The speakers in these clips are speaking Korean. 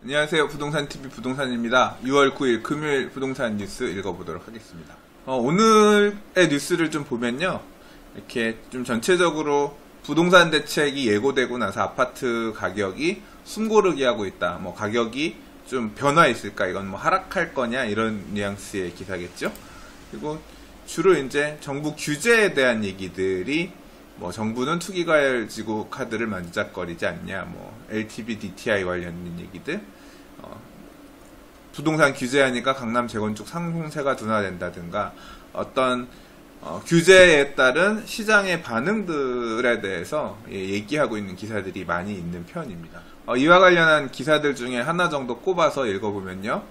안녕하세요. 부동산TV 부동산입니다. 6월 9일 금요일 부동산 뉴스 읽어보도록 하겠습니다. 오늘의 뉴스를 좀 보면요. 이렇게 좀 전체적으로 부동산 대책이 예고되고 나서 아파트 가격이 숨고르기 하고 있다. 가격이 좀 변화했을까? 이건 하락할 거냐? 이런 뉘앙스의 기사겠죠. 그리고 주로 이제 정부 규제에 대한 얘기들이 정부는 투기과열지구 카드를 만지작거리지 않냐, LTV, DTI 관련된 얘기들, 부동산 규제하니까 강남 재건축 상승세가 둔화된다든가, 어떤 규제에 따른 시장의 반응들에 대해서 얘기하고 있는 기사들이 많이 있는 편입니다. 이와 관련한 기사들 중에 하나 정도 꼽아서 읽어보면요,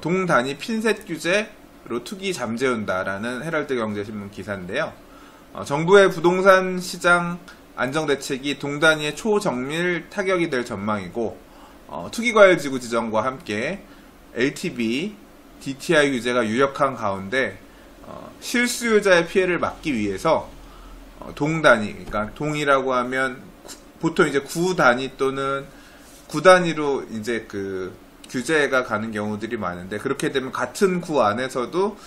동단위 핀셋 규제로 투기 잠재운다라는 헤럴드 경제신문 기사인데요. 정부의 부동산 시장 안정대책이 동단위의 초정밀 타격이 될 전망이고, 투기과열지구 지정과 함께 LTV, DTI 규제가 유력한 가운데 실수요자의 피해를 막기 위해서 동단위, 그러니까 동이라고 하면 보통 이제 구단위 또는 구단위로 이제 그 규제가 가는 경우들이 많은데, 그렇게 되면 같은 구 안에서도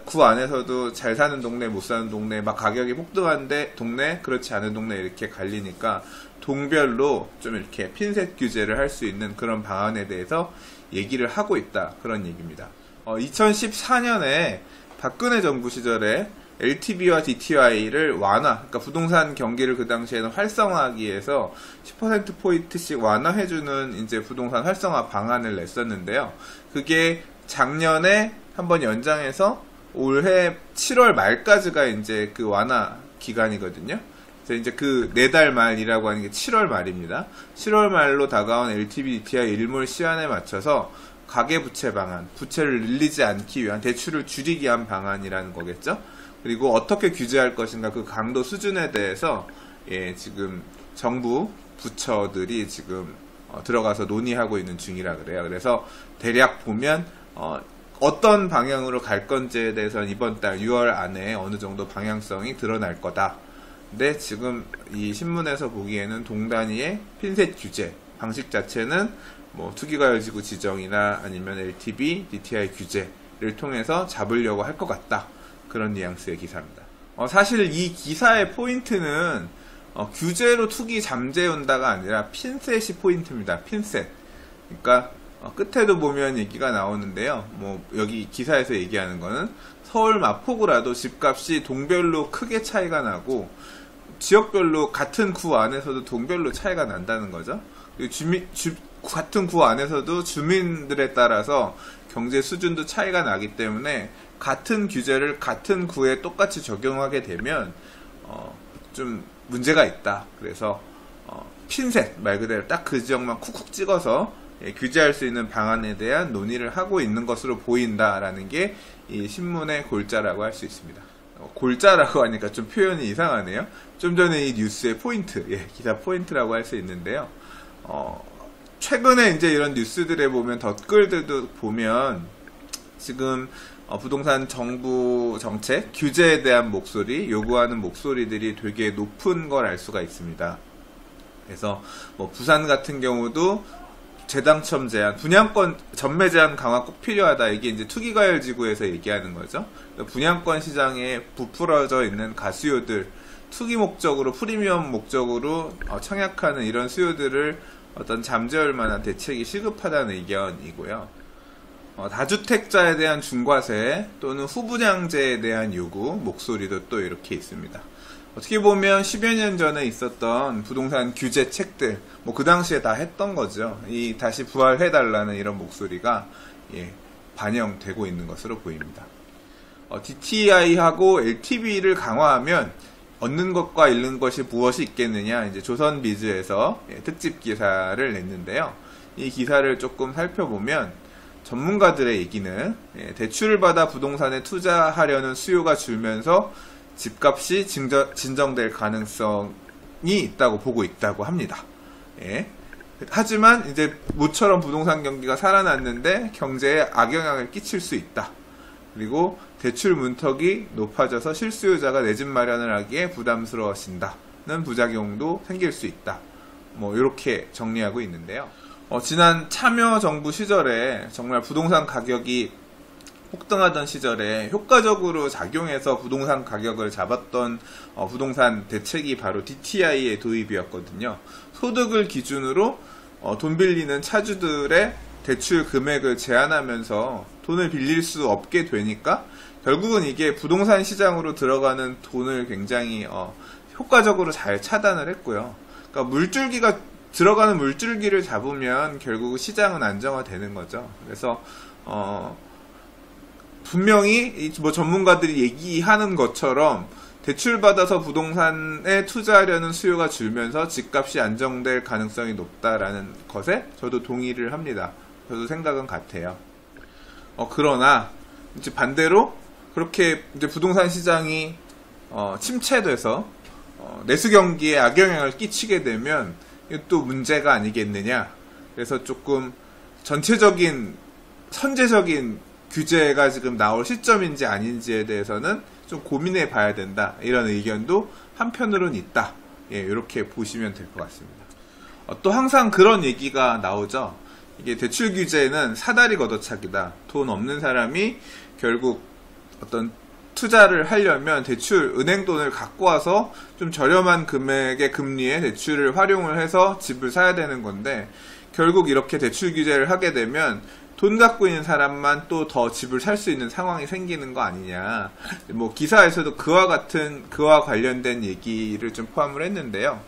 구 안에서도 잘 사는 동네, 못 사는 동네, 가격이 폭등한데 동네, 그렇지 않은 동네 이렇게 갈리니까 동별로 좀 이렇게 핀셋 규제를 할 수 있는 그런 방안에 대해서 얘기를 하고 있다. 그런 얘기입니다. 2014년에 박근혜 정부 시절에 LTV와 DTI를 완화, 그러니까 부동산 경기를 그 당시에는 활성화하기 위해서 10%포인트씩 완화해주는 이제 부동산 활성화 방안을 냈었는데요. 그게 작년에 한번 연장해서 올해 7월 말까지가 이제 그 완화 기간이거든요. 그래서 이제 그 4달 말이라고 하는 게 7월 말입니다. 7월 말로 다가온 LTV, DTI 일몰 시한에 맞춰서 가계부채 방안, 부채를 늘리지 않기 위한 대출을 줄이기 위한 방안이라는 거겠죠. 그리고 어떻게 규제할 것인가 그 강도 수준에 대해서 지금 정부 부처들이 지금 들어가서 논의하고 있는 중이라 그래요. 그래서 대략 보면 어떤 방향으로 갈 건지에 대해서는 이번 달 6월 안에 어느 정도 방향성이 드러날 거다. 근데 지금 이 신문에서 보기에는 동단위의 핀셋 규제 방식 자체는 투기과열지구 지정이나 아니면 LTV, DTI 규제를 통해서 잡으려고 할 것 같다. 그런 뉘앙스의 기사입니다. 사실 이 기사의 포인트는 규제로 투기 잠재운다가 아니라 핀셋이 포인트입니다. 핀셋. 그러니까 끝에도 보면 얘기가 나오는데요. 여기 기사에서 얘기하는 거는 서울 마포구라도 집값이 동별로 크게 차이가 나고 지역별로 같은 구 안에서도 동별로 차이가 난다는 거죠. 같은 구 안에서도 주민들에 따라서 경제 수준도 차이가 나기 때문에 같은 규제를 같은 구에 똑같이 적용하게 되면 좀 문제가 있다. 그래서 핀셋 말 그대로 딱 그 지역만 쿡쿡 찍어서 규제할 수 있는 방안에 대한 논의를 하고 있는 것으로 보인다라는 게 이 신문의 골자라고 할 수 있습니다. 골자라고 하니까 좀 표현이 이상하네요. 좀 전에 이 뉴스의 포인트, 기사 포인트라고 할 수 있는데요. 최근에 이제 이런 뉴스들에 보면 댓글들도 보면 지금 부동산 정부 정책, 규제에 대한 목소리, 요구하는 목소리들이 되게 높은 걸 알 수가 있습니다. 그래서 부산 같은 경우도 재당첨 제한, 분양권 전매 제한 강화 꼭 필요하다. 이게 이제 투기과열지구에서 얘기하는 거죠. 분양권 시장에 부풀어져 있는 가수요들, 투기 목적으로, 프리미엄 목적으로 청약하는 이런 수요들을 어떤 잠재울 만한 대책이 시급하다는 의견이고요. 다주택자에 대한 중과세 또는 후분양제에 대한 요구, 목소리도 또 이렇게 있습니다. 어떻게 보면 10여 년 전에 있었던 부동산 규제 책들, 그 당시에 다 했던 거죠. 다시 부활해달라는 이런 목소리가, 반영되고 있는 것으로 보입니다. DTI하고 LTV를 강화하면 얻는 것과 잃는 것이 무엇이 있겠느냐, 이제 조선비즈에서 특집 기사를 냈는데요. 이 기사를 조금 살펴보면, 전문가들의 얘기는, 대출을 받아 부동산에 투자하려는 수요가 줄면서 집값이 진정될 가능성이 있다고 보고 있다고 합니다. 하지만 이제 모처럼 부동산 경기가 살아났는데 경제에 악영향을 끼칠 수 있다. 그리고 대출 문턱이 높아져서 실수요자가 내 집 마련을 하기에 부담스러워진다는 부작용도 생길 수 있다. 이렇게 정리하고 있는데요. 지난 참여정부 시절에 정말 부동산 가격이 폭등하던 시절에 효과적으로 작용해서 부동산 가격을 잡았던 부동산 대책이 바로 DTI의 도입이었거든요. 소득을 기준으로 돈 빌리는 차주들의 대출 금액을 제한하면서 돈을 빌릴 수 없게 되니까 결국은 이게 부동산 시장으로 들어가는 돈을 굉장히 효과적으로 잘 차단을 했고요. 그러니까 들어가는 물줄기를 잡으면 결국 시장은 안정화되는 거죠. 그래서 분명히 뭐 전문가들이 얘기하는 것처럼 대출받아서 부동산에 투자하려는 수요가 줄면서 집값이 안정될 가능성이 높다라는 것에 저도 동의를 합니다. 저도 생각은 같아요. 그러나 이제 반대로 그렇게 이제 부동산 시장이 침체돼서 내수 경기에 악영향을 끼치게 되면 이게 또 문제가 아니겠느냐. 그래서 조금 전체적인 선제적인 규제가 지금 나올 시점인지 아닌지에 대해서는 좀 고민해 봐야 된다. 이런 의견도 한편으로는 있다. 이렇게 보시면 될 것 같습니다. 또 항상 그런 얘기가 나오죠. 이게 대출 규제는 사다리 걷어차기다. 돈 없는 사람이 결국 어떤 투자를 하려면 은행 돈을 갖고 와서 좀 저렴한 금액의 금리에 대출을 활용을 해서 집을 사야 되는 건데, 결국 이렇게 대출 규제를 하게 되면 돈 갖고 있는 사람만 또 더 집을 살 수 있는 상황이 생기는 거 아니냐. 뭐 기사에서도 그와 관련된 얘기를 좀 포함을 했는데요.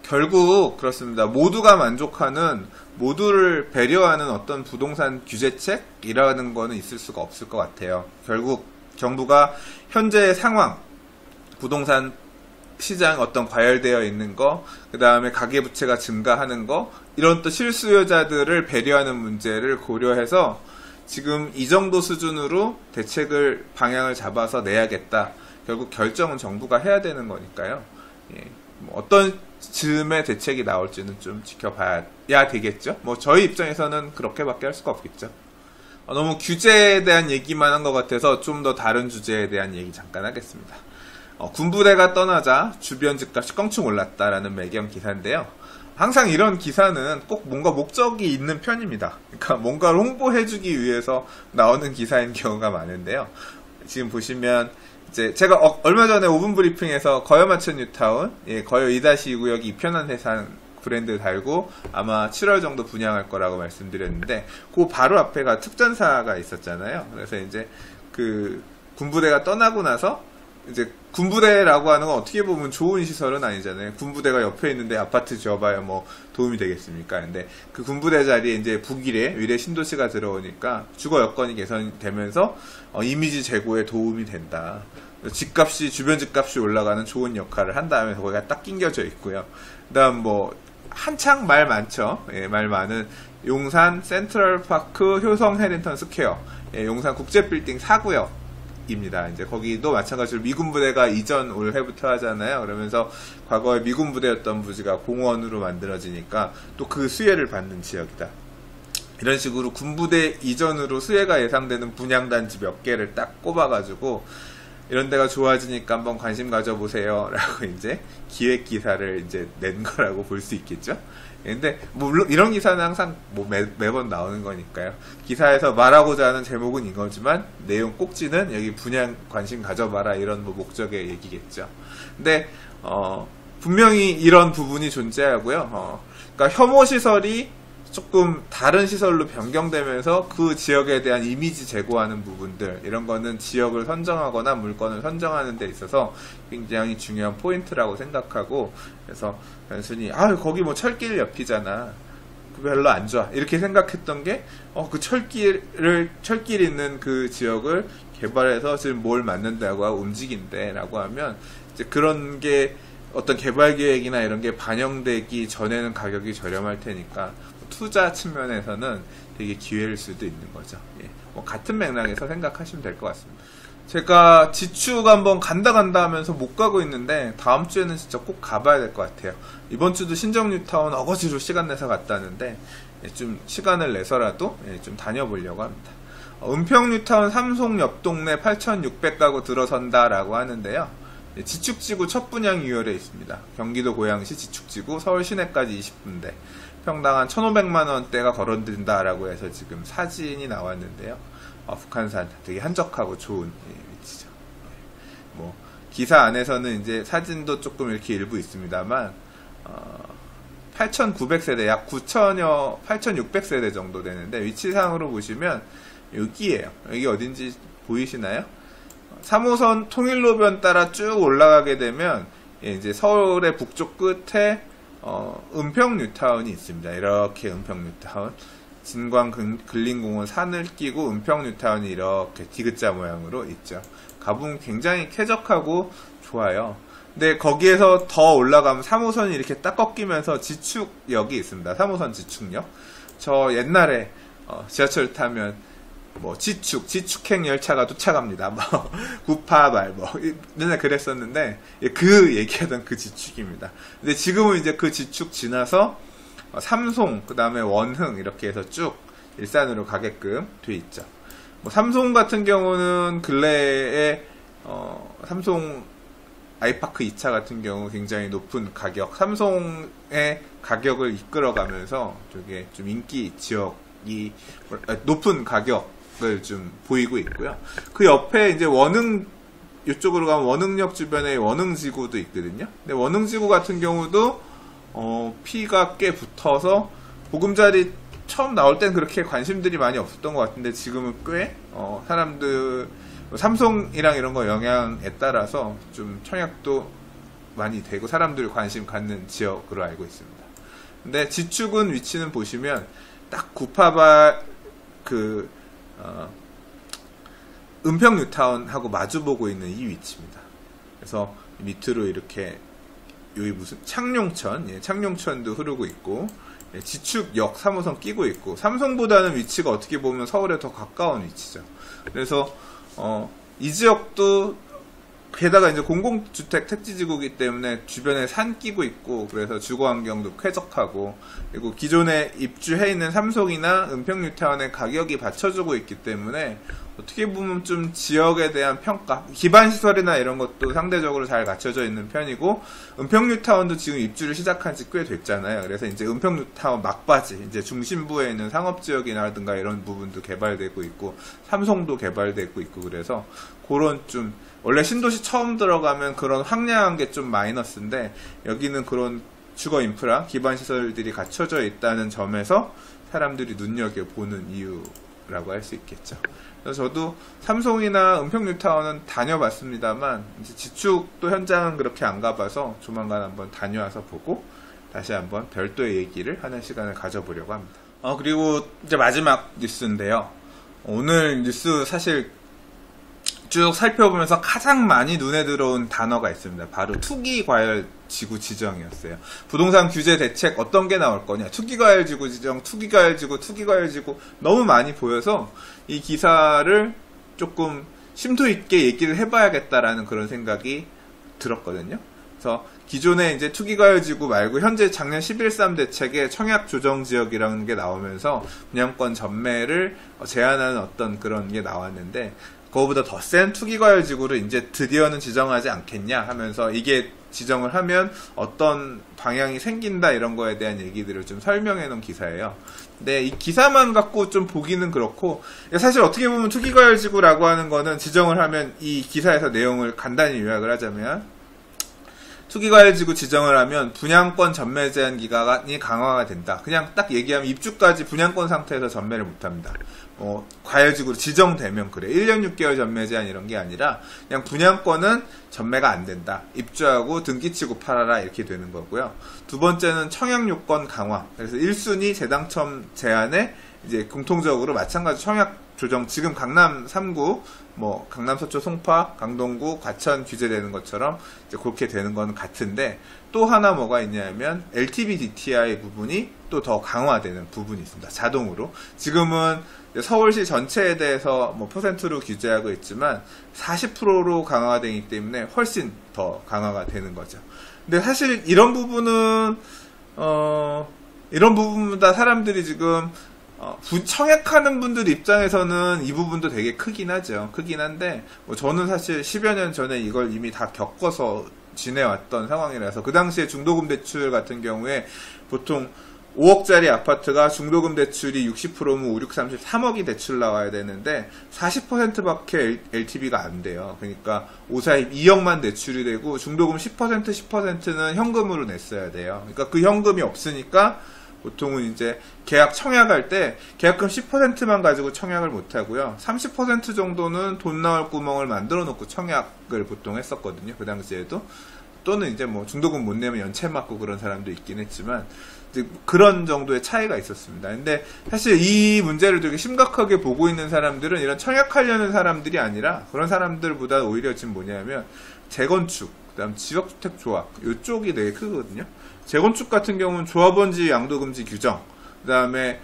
결국 그렇습니다. 모두가 만족하는, 모두를 배려하는 어떤 부동산 규제책이라는 거는 있을 수가 없을 것 같아요. 결국 정부가 현재의 상황, 부동산 시장 어떤 과열되어 있는 거, 그 다음에 가계부채가 증가하는 거, 이런 또 실수요자들을 배려하는 문제를 고려해서 지금 이 정도 수준으로 방향을 잡아서 내야겠다. 결국 결정은 정부가 해야 되는 거니까요. 뭐 어떤 즈음의 대책이 나올지는 좀 지켜봐야 되겠죠. 뭐 저희 입장에서는 그렇게밖에 할 수가 없겠죠. 너무 규제에 대한 얘기만 한 것 같아서 좀 더 다른 주제에 대한 얘기 잠깐 하겠습니다. 군부대가 떠나자 주변 집값이 껑충 올랐다라는 매경 기사인데요. 항상 이런 기사는 꼭 뭔가 목적이 있는 편입니다. 그러니까 뭔가를 홍보해주기 위해서 나오는 기사인 경우가 많은데요. 지금 보시면 이제 제가 얼마 전에 5분 브리핑에서 거여마천 뉴타운, 거여 2-2 구역이 이편한 세상 브랜드 달고 아마 7월 정도 분양할 거라고 말씀드렸는데, 그 바로 앞에가 특전사가 있었잖아요. 그래서 이제 그 군부대가 떠나고 나서 이제 군부대라고 하는 건 어떻게 보면 좋은 시설은 아니잖아요. 군부대가 옆에 있는데 아파트 지어봐야 뭐 도움이 되겠습니까? 근데 그 군부대 자리에 이제 위례 신도시가 들어오니까 주거 여건이 개선되면서 이미지 제고에 도움이 된다. 주변 집값이 올라가는 좋은 역할을 한다면 거기가 딱 낑겨져 있고요. 그 다음 뭐 한창 말 많죠. 말 많은 용산 센트럴파크 효성 해링턴 스퀘어, 용산 국제빌딩 4구역 입니다. 이제 거기도 마찬가지로 미군 부대가 이전 올해부터 하잖아요. 그러면서 과거에 미군 부대였던 부지가 공원으로 만들어지니까 또 그 수혜를 받는 지역이다. 이런 식으로 군부대 이전으로 수혜가 예상되는 분양단지 몇 개를 딱 꼽아가지고 이런 데가 좋아지니까 한번 관심 가져보세요. 라고 이제 기획 기사를 이제 낸 거라고 볼 수 있겠죠. 근데 물론 이런 기사는 항상 뭐 매번 나오는 거니까요. 기사에서 말하고자 하는 제목은 이거지만 내용 꼭지는 여기 분양 관심 가져봐라 이런 뭐 목적의 얘기겠죠. 근데 분명히 이런 부분이 존재하고요. 그러니까 혐오 시설이 조금 다른 시설로 변경되면서 그 지역에 대한 이미지 제고하는 부분들, 이런 거는 지역을 선정하거나 물건을 선정하는 데 있어서 굉장히 중요한 포인트라고 생각하고, 그래서 단순히 거기 뭐 철길 옆이잖아, 별로 안 좋아 이렇게 생각했던 게 그 철길 있는 그 지역을 개발해서 지금 뭘 만든다고 하고 움직인대 라고 하면 이제 그런 게 어떤 개발 계획이나 이런 게 반영되기 전에는 가격이 저렴할 테니까 투자 측면에서는 되게 기회일 수도 있는 거죠. 뭐 같은 맥락에서 생각하시면 될 것 같습니다. 제가 지축 한번 간다 하면서 못 가고 있는데 다음 주에는 진짜 꼭 가봐야 될 것 같아요. 이번 주도 신정뉴타운 어거지로 시간 내서 갔다는데 좀 시간을 내서라도 좀 다녀보려고 합니다. 은평뉴타운 삼송 옆 동네 8,600가구 들어선다라고 하는데요. 지축지구 첫 분양 유열에 있습니다. 경기도 고양시 지축지구 서울 시내까지 20분대 평당 한 1,500만원대가 거론된다라고 해서 지금 사진이 나왔는데요. 북한산 되게 한적하고 좋은 위치죠. 뭐 기사 안에서는 이제 사진도 조금 이렇게 일부 있습니다만 8,900세대 약 8,600세대 정도 되는데 위치상으로 보시면 여기에요. 여기 어딘지 보이시나요? 3호선 통일로변 따라 쭉 올라가게 되면 이제 서울의 북쪽 끝에 은평 뉴타운이 있습니다. 이렇게 은평 뉴타운 진광 근린공원 산을 끼고 은평 뉴타운이 이렇게 디귿자 모양으로 있죠. 가보면 굉장히 쾌적하고 좋아요. 근데 거기에서 더 올라가면 3호선이 이렇게 딱 꺾이면서 지축역이 있습니다. 3호선 지축역. 저 옛날에 지하철 타면 뭐 지축행 열차가 도착합니다. 뭐 구파발 뭐 맨날 그랬었는데 그 얘기하던 그 지축입니다. 근데 지금은 이제 그 지축 지나서 삼송 그다음에 원흥 이렇게 해서 쭉 일산으로 가게끔 돼 있죠. 뭐 삼송 같은 경우는 근래에 삼송 아이파크 2차 같은 경우 굉장히 높은 가격, 삼송의 가격을 이끌어가면서 되게 좀 인기 지역이 높은 가격을 좀 보이고 있고요. 그 옆에 이제 원흥 이쪽으로 가면 원흥역 주변에 원흥지구도 있거든요. 근데 원흥지구 같은 경우도 피가 꽤 붙어서 보금자리 처음 나올 땐 그렇게 관심들이 많이 없었던 것 같은데 지금은 꽤 사람들 삼성이랑 이런 거 영향에 따라서 좀 청약도 많이 되고 사람들 관심 갖는 지역으로 알고 있습니다. 근데 지축은 위치는 보시면 딱 구파발 은평 뉴타운하고 마주보고 있는 이 위치입니다. 그래서 밑으로 이렇게 여기 무슨 창룡천, 창룡천도 흐르고 있고 지축역 3호선 끼고 있고 삼성보다는 위치가 어떻게 보면 서울에 더 가까운 위치죠. 그래서 이 지역도 게다가 이제 공공주택 택지지구이기 때문에 주변에 산 끼고 있고 그래서 주거 환경도 쾌적하고 그리고 기존에 입주해 있는 삼성이나 은평 뉴타운의 가격이 받쳐주고 있기 때문에 어떻게 보면 좀 지역에 대한 평가, 기반 시설이나 이런 것도 상대적으로 잘 갖춰져 있는 편이고 은평 뉴타운도 지금 입주를 시작한 지 꽤 됐잖아요. 그래서 이제 은평 뉴타운 막바지 이제 중심부에 있는 상업 지역이라든가 이런 부분도 개발되고 있고 삼성도 개발되고 있고 그래서 그런 좀 원래 신도시 처음 들어가면 그런 황량한 게 좀 마이너스인데 여기는 그런 주거 인프라, 기반 시설들이 갖춰져 있다는 점에서 사람들이 눈여겨보는 이유라고 할 수 있겠죠. 그래서 저도 삼성이나 은평 뉴타운은 다녀봤습니다만 이제 지축도 현장은 그렇게 안 가봐서 조만간 한번 다녀와서 보고 다시 한번 별도의 얘기를 하는 시간을 가져보려고 합니다. 그리고 이제 마지막 뉴스인데요. 오늘 뉴스 사실 쭉 살펴보면서 가장 많이 눈에 들어온 단어가 있습니다. 바로 투기과열지구 지정이었어요. 부동산 규제 대책 어떤 게 나올 거냐. 투기과열지구 지정, 투기과열지구 너무 많이 보여서 이 기사를 조금 심도 있게 얘기를 해봐야겠다라는 그런 생각이 들었거든요. 그래서 기존에 이제 투기과열지구 말고 현재 작년 11.3 대책에 청약조정지역이라는 게 나오면서 분양권 전매를 제한하는 어떤 그런 게 나왔는데 그거보다 더 센 투기과열지구를 이제 드디어는 지정하지 않겠냐 하면서 이게 지정을 하면 어떤 방향이 생긴다 이런 거에 대한 얘기들을 좀 설명해 놓은 기사예요. 근데 이 기사만 갖고 좀 보기는 그렇고 사실 어떻게 보면 투기과열지구라고 하는 거는 지정을 하면 이 기사에서 내용을 간단히 요약을 하자면 투기과열지구 지정을 하면 분양권 전매 제한 기간이 강화가 된다. 그냥 딱 얘기하면 입주까지 분양권 상태에서 전매를 못합니다. 과열지구로 지정되면 그래. 1년 6개월 전매 제한 이런 게 아니라 그냥 분양권은 전매가 안 된다. 입주하고 등기치고 팔아라 이렇게 되는 거고요. 두 번째는 청약 요건 강화. 그래서 1순위 재당첨 제한에 이제 공통적으로 마찬가지 청약 조정 지금 강남 3구 강남 서초 송파 강동구 과천 규제되는 것처럼 이제 그렇게 되는 건 같은데 또 하나 뭐가 있냐면 LTV DTI 부분이 또 더 강화되는 부분이 있습니다. 자동으로 지금은 서울시 전체에 대해서 퍼센트로 규제하고 있지만 40%로 강화가 되기 때문에 훨씬 더 강화가 되는 거죠. 근데 사실 이런 부분은 이런 부분보다 사람들이 지금 청약하는 분들 입장에서는 이 부분도 되게 크긴 하죠. 크긴 한데, 뭐 저는 사실 10여 년 전에 이걸 이미 다 겪어서 지내왔던 상황이라서, 그 당시에 중도금 대출 같은 경우에 보통 5억짜리 아파트가 중도금 대출이 60%면 5, 6, 33억이 대출 나와야 되는데 40%밖에 LTV가 안 돼요. 그러니까 5, 4, 2억만 대출이 되고 중도금 10%, 10%는 현금으로 냈어야 돼요. 그러니까 그 현금이 없으니까 보통은 이제 계약 청약할 때 계약금 10%만 가지고 청약을 못 하고요. 30% 정도는 돈 나올 구멍을 만들어 놓고 청약을 보통 했었거든요. 그 당시에도. 또는 이제 뭐 중도금 못 내면 연체 맞고 그런 사람도 있긴 했지만 이제 그런 정도의 차이가 있었습니다. 근데 사실 이 문제를 되게 심각하게 보고 있는 사람들은 이런 청약하려는 사람들이 아니라 그런 사람들보다 오히려 지금 뭐냐면 재건축, 그다음 지역주택 조합 이쪽이 되게 크거든요. 재건축 같은 경우는 조합원지 양도금지 규정, 그다음에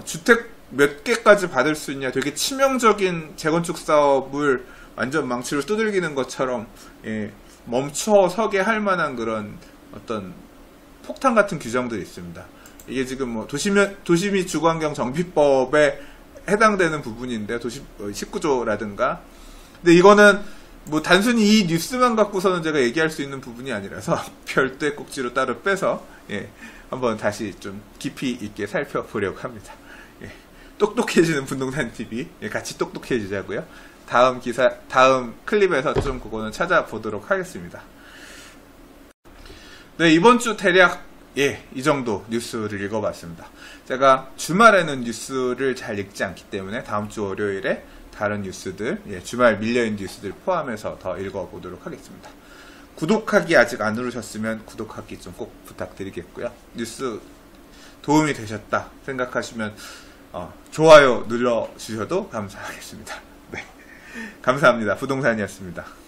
주택 몇 개까지 받을 수 있냐, 되게 치명적인 재건축 사업을 완전 망치로 두들기는 것처럼 멈춰서게 할 만한 그런 어떤 폭탄 같은 규정들이 있습니다. 이게 지금 뭐 도시및 주거환경 정비법에 해당되는 부분인데, 도시 19조라든가. 근데 이거는 뭐 단순히 이 뉴스만 갖고서는 제가 얘기할 수 있는 부분이 아니라서 별도의 꼭지로 따로 빼서 한번 다시 좀 깊이 있게 살펴보려고 합니다. 똑똑해지는 부동산 TV 같이 똑똑해지자고요. 다음 클립에서 좀 그거는 찾아보도록 하겠습니다. 네, 이번 주 대략 이 정도 뉴스를 읽어봤습니다. 제가 주말에는 뉴스를 잘 읽지 않기 때문에 다음 주 월요일에 다른 뉴스들, 주말 밀려있는 뉴스들 포함해서 더 읽어보도록 하겠습니다. 구독하기 아직 안 누르셨으면 구독하기 좀 꼭 부탁드리겠고요. 뉴스 도움이 되셨다 생각하시면 좋아요 눌러주셔도 감사하겠습니다. 네, 감사합니다. 부동산이었습니다.